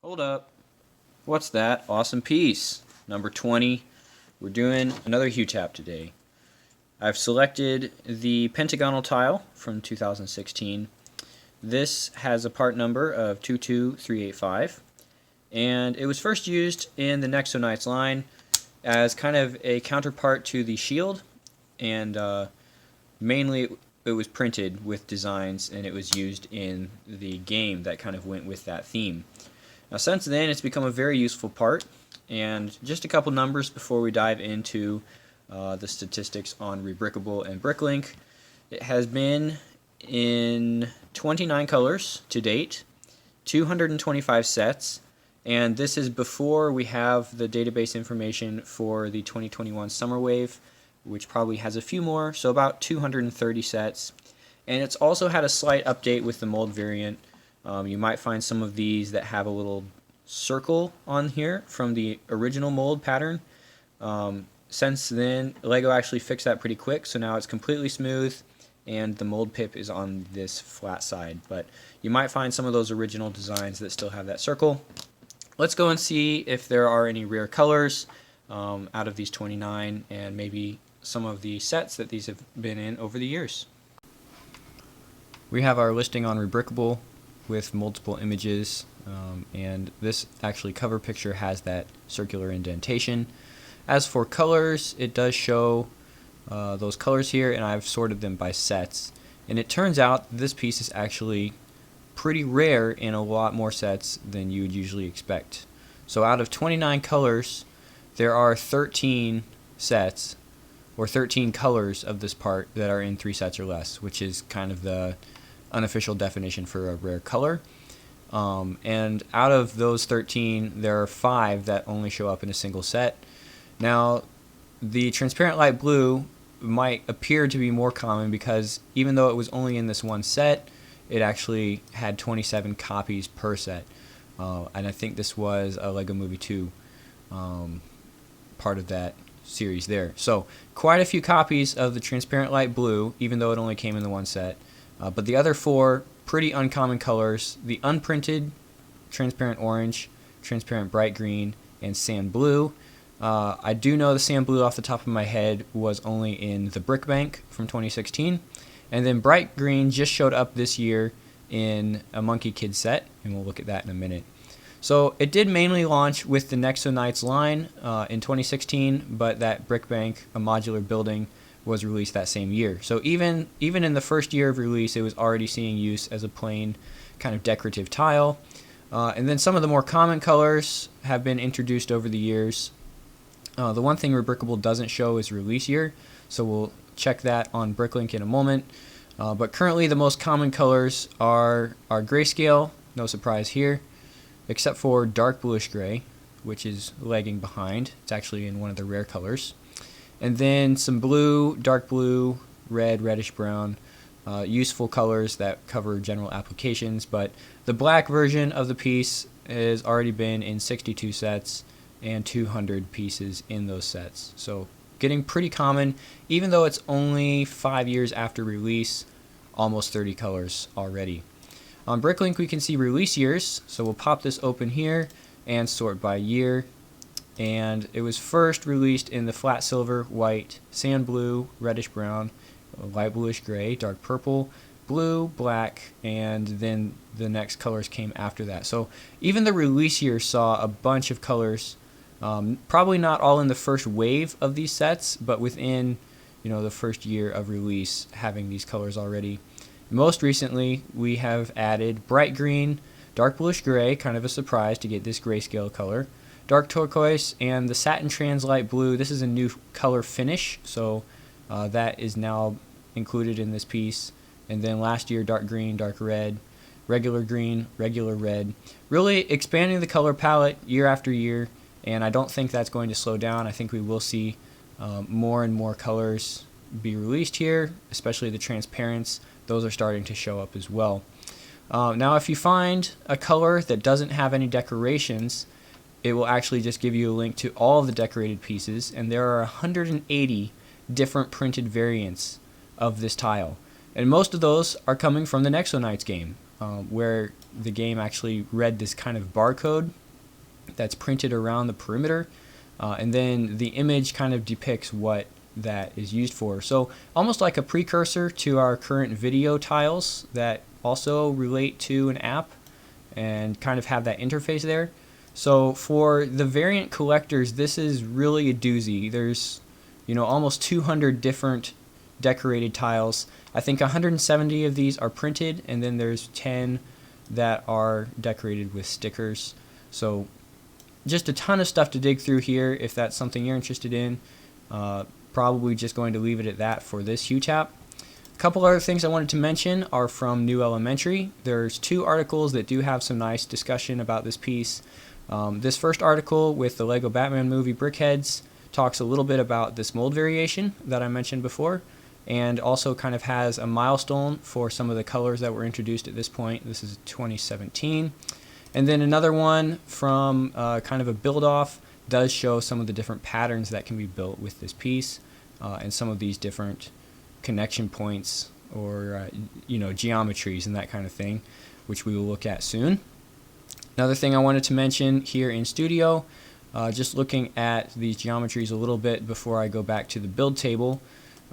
Hold up. What's that awesome piece? Number 20. We're doing another HUWTAP today. I've selected the Pentagonal tile from 2016. This has a part number of 22385, and it was first used in the Nexo line as kind of a counterpart to the shield, and mainly it was printed with designs and it was used in the game that kind of went with that theme. Now since then it's become a very useful part, and just a couple numbers before we dive into the statistics on Rebrickable and Bricklink. It has been in 29 colors to date, 225 sets, and this is before we have the database information for the 2021 Summer Wave, which probably has a few more, so about 230 sets. And it's also had a slight update with the mold variant. You might find some of these that have a little circle on here from the original mold pattern. Since then, LEGO actually fixed that pretty quick, so now it's completely smooth and the mold pip is on this flat side. But you might find some of those original designs that still have that circle. Let's go and see if there are any rare colors out of these 29, and maybe some of the sets that these have been in over the years. We have our listing on Rebrickable with multiple images, and this actually cover picture has that circular indentation. As for colors, it does show those colors here, and I've sorted them by sets, and it turns out this piece is actually pretty rare in a lot more sets than you would usually expect. So out of 29 colors, there are 13 sets or 13 colors of this part that are in 3 sets or less, which is kind of the unofficial definition for a rare color. And out of those 13, there are 5 that only show up in a single set. Now, the transparent light blue might appear to be more common because even though it was only in this one set, it actually had 27 copies per set. And I think this was a LEGO Movie 2 part of that series there. So quite a few copies of the transparent light blue, even though it only came in the one set. But the other 4 pretty uncommon colors: the unprinted transparent orange, transparent bright green, and sand blue. I do know the sand blue off the top of my head was only in the Brick Bank from 2016. And then bright green just showed up this year in a Monkey Kid set, and we'll look at that in a minute. So it did mainly launch with the Nexo line in 2016, but that Brick Bank, a modular building, was released that same year. So even in the first year of release, it was already seeing use as a plain kind of decorative tile. And then some of the more common colors have been introduced over the years. The one thing Rebrickable doesn't show is release year, so we'll check that on Bricklink in a moment. But currently the most common colors are grayscale, no surprise here, except for dark bluish gray, which is lagging behind. It's actually in one of the rare colors. And then some blue, dark blue, red, reddish brown, useful colors that cover general applications. But the black version of the piece has already been in 62 sets and 200 pieces in those sets. So getting pretty common, even though it's only 5 years after release, almost 30 colors already. On Bricklink we can see release years, so we'll pop this open here and sort by year. And it was first released in the flat silver, white, sand blue, reddish brown, light bluish gray, dark purple, blue, black, and then the next colors came after that. So even the release year saw a bunch of colors. Probably not all in the first wave of these sets, but within the first year of release, having these colors already. Most recently, we have added bright green, dark bluish gray, kind of a surprise to get this grayscale color, dark turquoise, and the satin trans light blue. This is a new color finish, so that is now included in this piece. And then last year, dark green, dark red, regular green, regular red. Really expanding the color palette year after year. And I don't think that's going to slow down. I think we will see more and more colors be released here, especially the transparents. Those are starting to show up as well. Now if you find a color that doesn't have any decorations, it will actually just give you a link to all of the decorated pieces, and there are 180 different printed variants of this tile. And most of those are coming from the Nexo game, where the game actually read this kind of barcode that's printed around the perimeter, and then the image kind of depicts what that is used for. So almost like a precursor to our current video tiles that also relate to an app and kind of have that interface there. So for the variant collectors, this is really a doozy. There's, you know, almost 200 different decorated tiles. I think 170 of these are printed, and then there's 10 that are decorated with stickers. So just a ton of stuff to dig through here if that's something you're interested in. Probably just going to leave it at that for this HUWTAP. A couple other things I wanted to mention are from New Elementary. There's 2 articles that do have some nice discussion about this piece. This first article with the Lego Batman movie brickheads talks a little bit about this mold variation that I mentioned before, and also kind of has a milestone for some of the colors that were introduced at this point. This is 2017. And then another one from kind of a build-off does show some of the different patterns that can be built with this piece, and some of these different connection points or you know, geometries and that kind of thing, which we will look at soon. Another thing I wanted to mention here in studio, just looking at these geometries a little bit before I go back to the build table.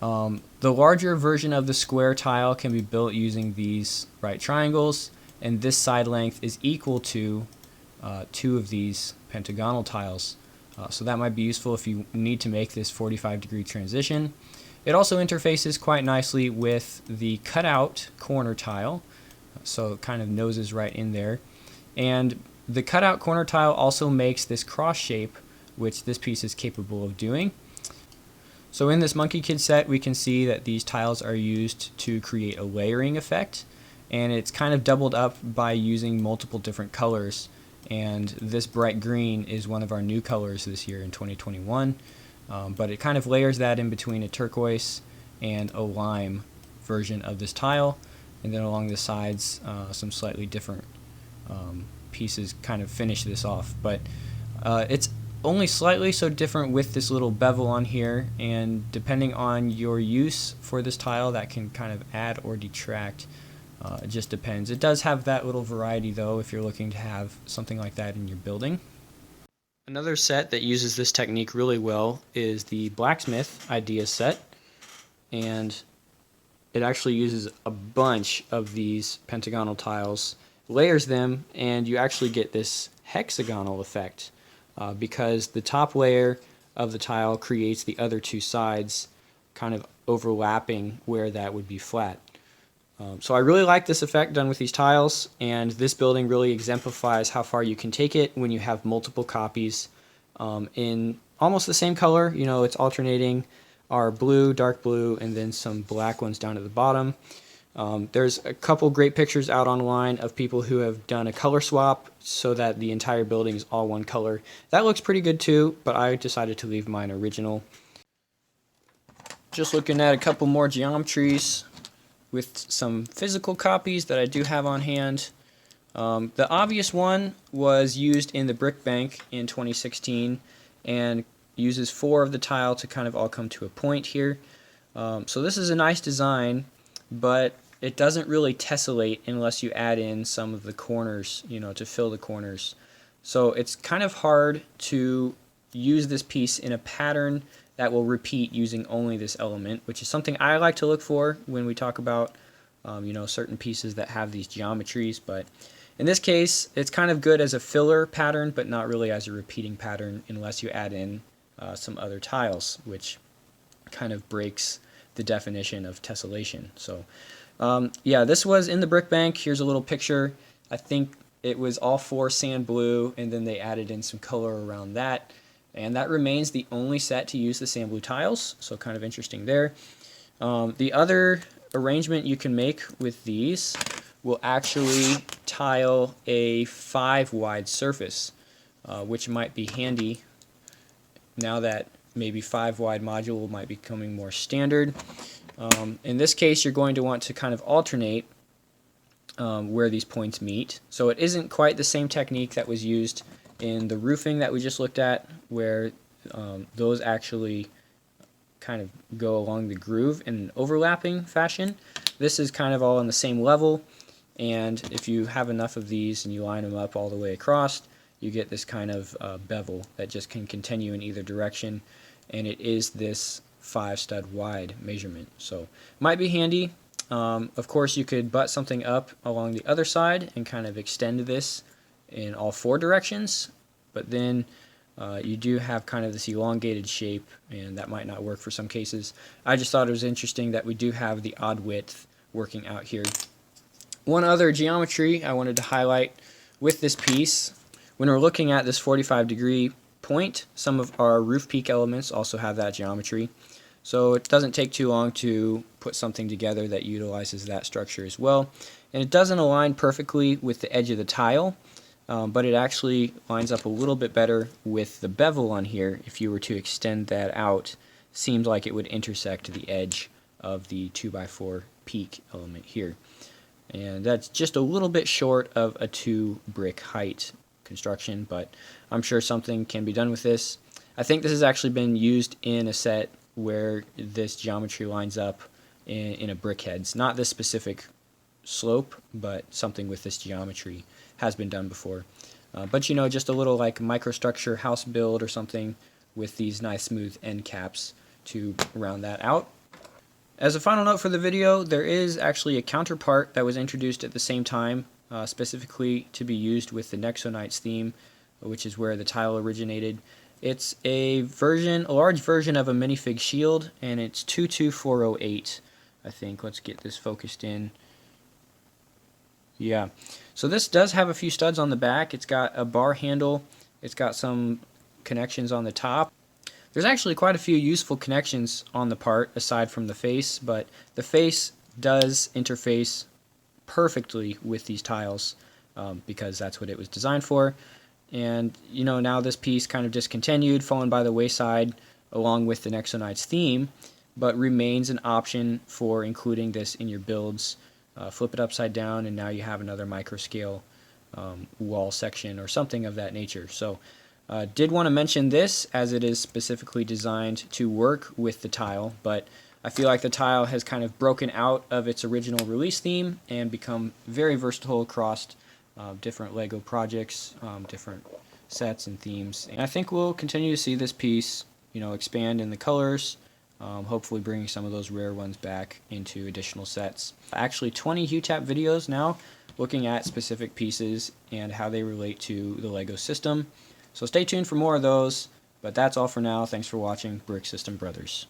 The larger version of the square tile can be built using these right triangles, and this side length is equal to 2 of these pentagonal tiles. So that might be useful if you need to make this 45-degree transition. It also interfaces quite nicely with the cutout corner tile, so it kind of noses right in there. And the cutout corner tile also makes this cross shape, which this piece is capable of doing. So in this Monkey Kid set, we can see that these tiles are used to create a layering effect, and it's kind of doubled up by using multiple different colors. And this bright green is one of our new colors this year in 2021, but it kind of layers that in between a turquoise and a lime version of this tile, and then along the sides some slightly different pieces kind of finish this off. But it's only slightly so different with this little bevel on here, and depending on your use for this tile, that can kind of add or detract. It just depends. It does have that little variety though if you're looking to have something like that in your building. Another set that uses this technique really well is the Blacksmith Idea set, and it actually uses a bunch of these pentagonal tiles, layers them, and you actually get this hexagonal effect because the top layer of the tile creates the other 2 sides kind of overlapping where that would be flat. So I really like this effect done with these tiles, and this building really exemplifies how far you can take it when you have multiple copies in almost the same color. You know, it's alternating our blue, dark blue, and then some black ones down at the bottom. There's a couple great pictures out online of people who have done a color swap so that the entire building is all one color. That looks pretty good too, but I decided to leave mine original. Just looking at a couple more geometries with some physical copies that I do have on hand. The obvious one was used in the brick bank in 2016 and uses 4 of the tile to kind of all come to a point here. So this is a nice design, but it doesn't really tessellate unless you add in some of the corners, you know, to fill the corners. So it's kind of hard to use this piece in a pattern that will repeat using only this element, which is something I like to look for when we talk about you know, certain pieces that have these geometries. But in this case, it's kind of good as a filler pattern, but not really as a repeating pattern unless you add in some other tiles, which kind of breaks the definition of tessellation. So yeah, this was in the brick bank. Here's a little picture. I think it was all 4 sand blue, and then they added in some color around that. And that remains the only set to use the sand blue tiles, so kind of interesting there. The other arrangement you can make with these will actually tile a 5 wide surface, which might be handy now that maybe 5 wide module might be becoming more standard. In this case, you're going to want to kind of alternate where these points meet. So it isn't quite the same technique that was used in the roofing that we just looked at, where those actually kind of go along the groove in an overlapping fashion. This is kind of all on the same level, and if you have enough of these and you line them up all the way across, you get this kind of bevel that just can continue in either direction, and it is this 5 stud wide measurement. So might be handy. Of course, you could butt something up along the other side and kind of extend this in all 4 directions, but then you do have kind of this elongated shape, and that might not work for some cases. I just thought it was interesting that we do have the odd width working out here. One other geometry I wanted to highlight with this piece, when we're looking at this 45-degree point, some of our roof peak elements also have that geometry. So it doesn't take too long to put something together that utilizes that structure as well. And it doesn't align perfectly with the edge of the tile, but it actually lines up a little bit better with the bevel on here. If you were to extend that out, seems like it would intersect the edge of the 2x4 peak element here. And that's just a little bit short of a 2 brick height construction, but I'm sure something can be done with this. I think this has actually been used in a set where this geometry lines up in a brickheads. Not this specific slope, but something with this geometry has been done before. But you know, just a little like microstructure house build or something with these nice smooth end caps to round that out. As a final note for the video, there is actually a counterpart that was introduced at the same time, specifically to be used with the Nexonites theme, which is where the tile originated. It's a large version of a minifig shield, and it's 22408, I think. Let's get this focused in. Yeah, so this does have a few studs on the back. It's got a bar handle. It's got some connections on the top. There's actually quite a few useful connections on the part aside from the face, but the face does interface perfectly with these tiles because that's what it was designed for. And you know, now this piece kind of discontinued, fallen by the wayside along with the Nexonites theme, but remains an option for including this in your builds. Flip it upside down and now you have another micro scale wall section or something of that nature. So did want to mention this as it is specifically designed to work with the tile, but I feel like the tile has kind of broken out of its original release theme and become very versatile across different LEGO projects, different sets and themes. And I think we'll continue to see this piece, you know, expand in the colors, hopefully bringing some of those rare ones back into additional sets. Actually 20 HUWTAP videos now looking at specific pieces and how they relate to the LEGO system. So stay tuned for more of those, but that's all for now. Thanks for watching, Brick System Brothers.